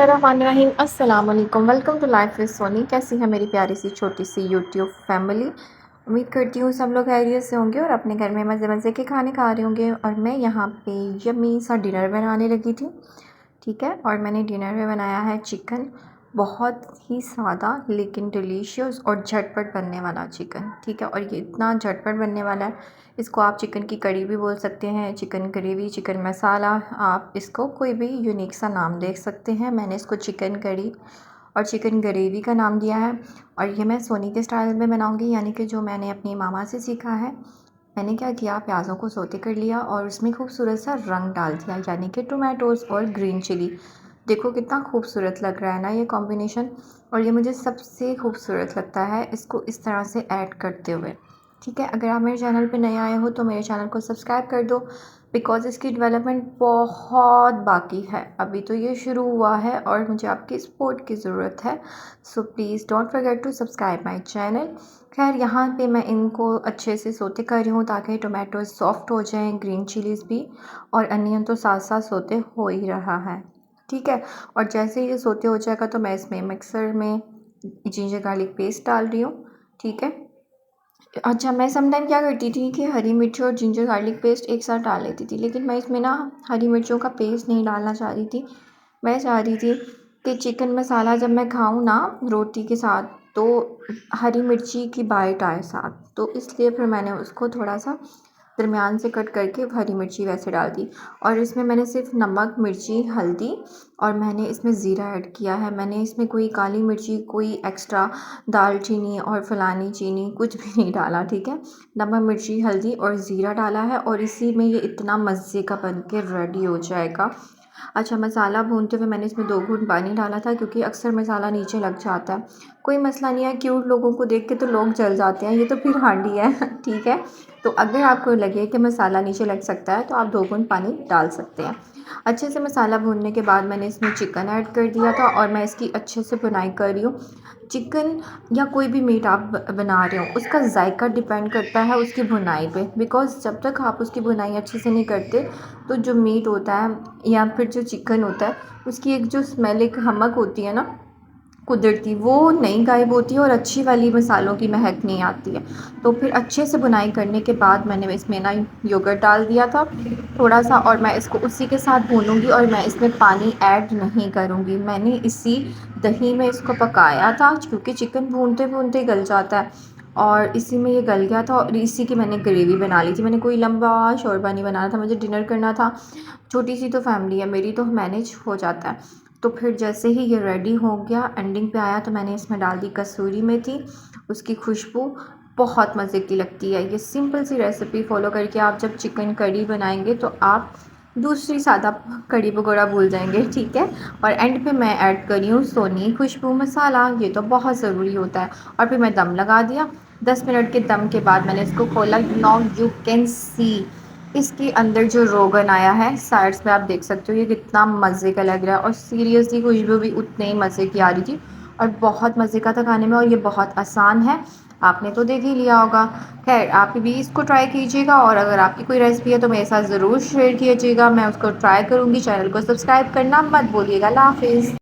बिस्मिल्लाहिर्रहमानिर्रहीम। अस्सलाम वालेकुम। Welcome to life with Soni. कैसी है मेरी प्यारी सी छोटी सी यूट्यूब फैमिली। उम्मीद करती हूँ सब लोग खैरियत से होंगे और अपने घर में मज़े मज़े के खाने खा रहे होंगे। और मैं यहाँ पे यम्मी सा डिनर बनाने लगी थी, ठीक है। और मैंने डिनर में बनाया है चिकन, बहुत ही सादा लेकिन डिलीशियस और झटपट बनने वाला चिकन, ठीक है। और ये इतना झटपट बनने वाला है, इसको आप चिकन की कड़ी भी बोल सकते हैं, चिकन ग्रेवी, चिकन मसाला, आप इसको कोई भी यूनिक सा नाम दे सकते हैं। मैंने इसको चिकन कड़ी और चिकन ग्रेवी का नाम दिया है। और ये मैं सोनी के स्टाइल में बनाऊंगी, यानी कि जो मैंने अपनी मामा से सीखा है। मैंने क्या किया, प्याज़ों को सौते कर लिया और उसमें खूबसूरत सा रंग डाल दिया, यानी कि टोमेटोज़ और ग्रीन चिली। देखो कितना खूबसूरत लग रहा है ना ये कॉम्बिनेशन। और ये मुझे सबसे खूबसूरत लगता है इसको इस तरह से ऐड करते हुए, ठीक है। अगर आप मेरे चैनल पे नए आए हो तो मेरे चैनल को सब्सक्राइब कर दो, बिकॉज़ इसकी डेवलपमेंट बहुत बाकी है। अभी तो ये शुरू हुआ है और मुझे आपकी सपोर्ट की ज़रूरत है। So please don't forget to subscribe my channel. खैर यहाँ पे मैं इनको अच्छे से सोते कर रही हूँ ताकि टोमेटो सॉफ्ट हो जाएं, ग्रीन चिलीज़ भी, और अनियन तो साथ साथ सोते हो ही रहा है, ठीक है। और जैसे ही ये सोते हो जाएगा तो मैं इसमें मिक्सर में जिंजर गार्लिक पेस्ट डाल रही हूँ, ठीक है। अच्छा, मैं समटाइम क्या करती थी कि हरी मिर्च और जिंजर गार्लिक पेस्ट एक साथ डाल लेती थी, लेकिन मैं इसमें ना हरी मिर्चों का पेस्ट नहीं डालना चाह रही थी। मैं चाह रही थी कि चिकन मसाला जब मैं खाऊं ना रोटी के साथ तो हरी मिर्ची की बाइट आए साथ, तो इसलिए फिर मैंने उसको थोड़ा सा दरमियान से कट करके हरी मिर्ची वैसे डाल दी। और इसमें मैंने सिर्फ नमक, मिर्ची, हल्दी और मैंने इसमें ज़ीरा ऐड किया है। मैंने इसमें कोई काली मिर्ची, कोई एक्स्ट्रा दालचीनी और फलानी चीनी कुछ भी नहीं डाला, ठीक है। नमक, मिर्ची, हल्दी और ज़ीरा डाला है और इसी में ये इतना मज़े का बन के रेडी हो जाएगा। अच्छा, मसाला भूनते हुए मैंने इसमें 2 घूंट पानी डाला था, क्योंकि अक्सर मसाला नीचे लग जाता है। कोई मसला नहीं है, क्यूट लोगों को देख के तो लोग जल जाते हैं, ये तो फिर हांडी है ठीक है। तो अगर आपको लगे कि मसाला नीचे लग सकता है तो आप 2 घूंट पानी डाल सकते हैं। अच्छे से मसाला भूनने के बाद मैंने इसमें चिकन ऐड कर दिया था और मैं इसकी अच्छे से बुनाई कर रही हूँ। चिकन या कोई भी मीट आप बना रहे हो, उसका जायका डिपेंड करता है उसकी भुनाई पे, बिकॉज़ जब तक आप उसकी भुनाई अच्छे से नहीं करते तो जो मीट होता है या फिर जो चिकन होता है उसकी एक जो स्मेल, एक हमक होती है ना कुदरती, वो नहीं गायब होती है और अच्छी वाली मसालों की महक नहीं आती है। तो फिर अच्छे से बुनाई करने के बाद मैंने इसमें ना योगर्ट डाल दिया था थोड़ा सा, और मैं इसको उसी के साथ भूनूंगी और मैं इसमें पानी ऐड नहीं करूँगी। मैंने इसी दही में इसको पकाया था, क्योंकि चिकन भूनते भूनते गल जाता है और इसी में ये गल गया था। और इसी की मैंने ग्रेवी बना ली थी। मैंने कोई लंबा शोरबा नहीं बनाना था, मुझे डिनर करना था। छोटी सी तो फैमिली है मेरी, तो मैनेज हो जाता है। तो फिर जैसे ही ये रेडी हो गया, एंडिंग पे आया, तो मैंने इसमें डाल दी कसूरी मेथी। उसकी खुशबू बहुत मज़े की लगती है। ये सिंपल सी रेसिपी फॉलो करके आप जब चिकन कड़ी बनाएंगे तो आप दूसरी सादा कड़ी पकौड़ा भूल जाएंगे, ठीक है। और एंड पे मैं ऐड करी हूँ सोनी खुशबू मसाला, ये तो बहुत ज़रूरी होता है। और फिर मैं दम लगा दिया। 10 मिनट के दम के बाद मैंने इसको खोला। नाउ यू कैन सी इसके अंदर जो रोगन आया है, साइड्स पे आप देख सकते हो, ये कितना मज़े का लग रहा है। और सीरियसली खुशबू भी उतने ही मज़े की आ रही थी और बहुत मज़े का था खाने में। और ये बहुत आसान है, आपने तो देख ही लिया होगा। खैर, आप भी इसको ट्राई कीजिएगा और अगर आपकी कोई रेसिपी है तो मेरे साथ ज़रूर शेयर कीजिएगा, मैं उसको ट्राई करूँगी। चैनल को सब्सक्राइब करना मत भूलिएगा। अल्लाह हाफ़िज़।